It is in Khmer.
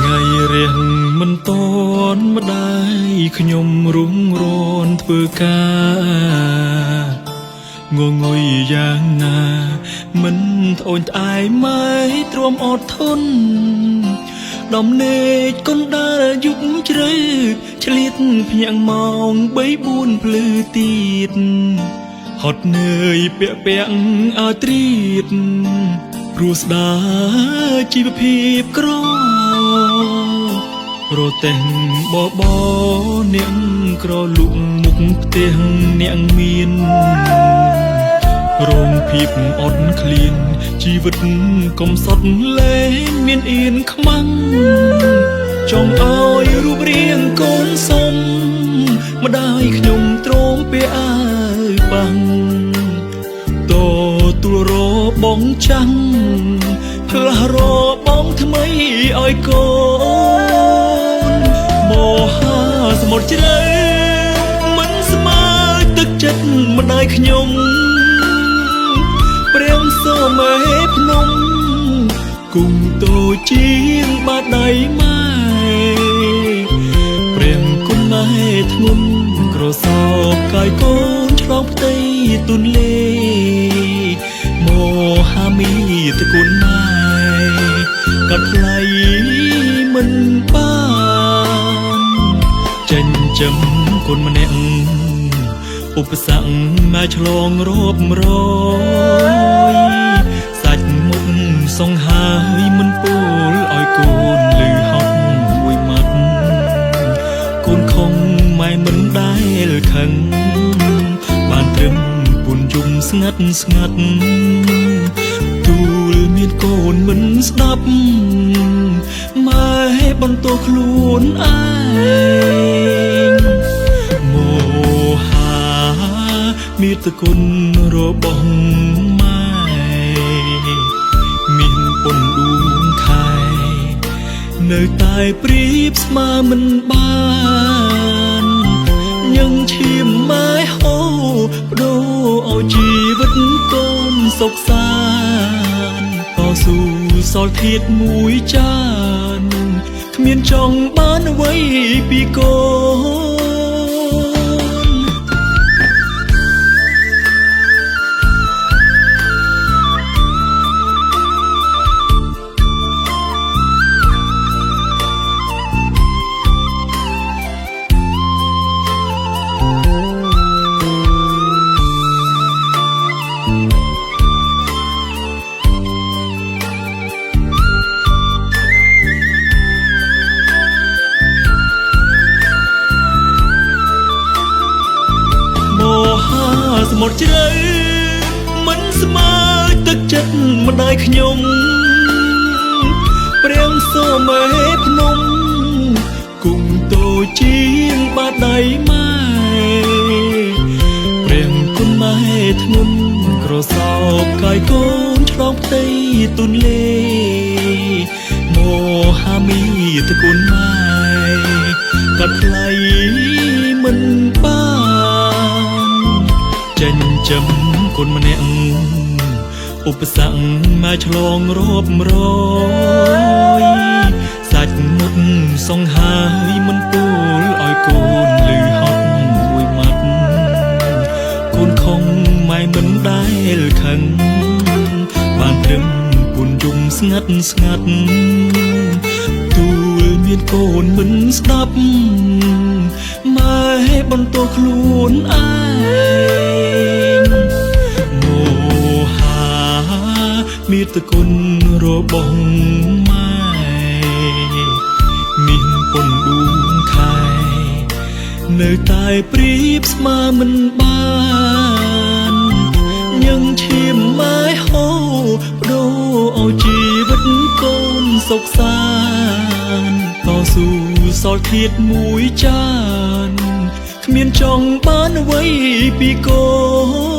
ថ្ងៃរៀងមិនតនម្ដាយខ្ញុំរុងរនធ្វើការងងុយយ៉ាងណាមិនត្អូញត្អែម៉ែទ្រាំអត់ធន់ដំណេកកុនដើរយុគជ្រៅឆ្លៀតភ្ញាក់ម៉ោង3 4ភ្លឺទៀតហត់នឿយពាក់ឲ្យត្រៀតព្រោះស្ដារជីវភាពក្ររទេះបបអ្នកក្រលុកមុខផ្ទះអ្នកមានរងភាពអត់ឃ្លានជីវិតកំសត់លែងមានអៀនខ្មាំងចង់ឲ្យរូបរាងកូនសុំម្ដាយខ្ញុំទ្រាំពាអើបាំងតទួលរបងចាំងផ្លាស់របងថ្មីឲ្យកូនមហាសមុទ្រជ្រៅមិនស្មើទឹកចិត្តម្ដាយខ្ញុំព្រះសូមេភ្នំគង់តូចជាងបាតដៃម៉ែព្រះគុណម៉ែធ្ងន់ក្រសោបកាយកូនឆ្លងផ្ទៃទុនលេមហាមីតគុណម៉ែកាត់ថ្លៃមិនបានចិញ្ចឹមគុណម្នាក់ឧបសគ្គមកឆ្លងរាប់រយសាច់មុខសង្ហាយមិនពោលឲ្យកូនលឺហត់មួយម៉ាត់កូនខំម៉ែមិនដែលខឹងបានត្រឹមពុនយំស្ងាត់ទូលមានកូនមិនស្ដាប់ម៉ែបន្ទោខ្លួនឯងមាតុគុណរបស់ម៉ែមានពុនដួងខែនៅតែព្រៀបស្មើមិនបានញឈាមម៉ែហូរបដូរឲ្យជីវិតកូនសុខសាន្តតស៊ូសល់ធាតមួយចានគ្មានចង់បានអ្វីពីកូនសមុទ្រជ្រៅមិនស្មើទឹកចិត្តម្ដាយខ្ញុំព្រះសូមេភ្នំគង់តូចជាងបាតដៃម៉ែព្រះគុណម៉ែធ្ងន់ក្រសោបកាយកូនឆ្លងផ្ទៃទុនលេមហាមីតគុណម៉ែកាត់ថ្លៃមិនបានចិញ្ចឹមគុណម្នាក់ឧបសគ្គមកឆ្លងរាប់រយសាច់មុខសង្ហាយមិនពោលឲ្យកូនលឺហត់មួយម៉ាត់កូនខំម៉ែមិនដែលខឹងបានត្រឹមពុនយំស្ងាត់ទូលមានកូនមិនស្ដាប់ម៉ែបន្ទោខ្លួនឯងមហាមាតុគុណរបស់ម៉ែមានពុនដួងខែនៅតែព្រៀបស្មើមិនបានញឈាមម៉ែហូរបដូរឲ្យជីវិតកូនសុខសាន្តតស៊ូសល់ធាតមួយចានគ្មានចង់បានអ្វីពីកូន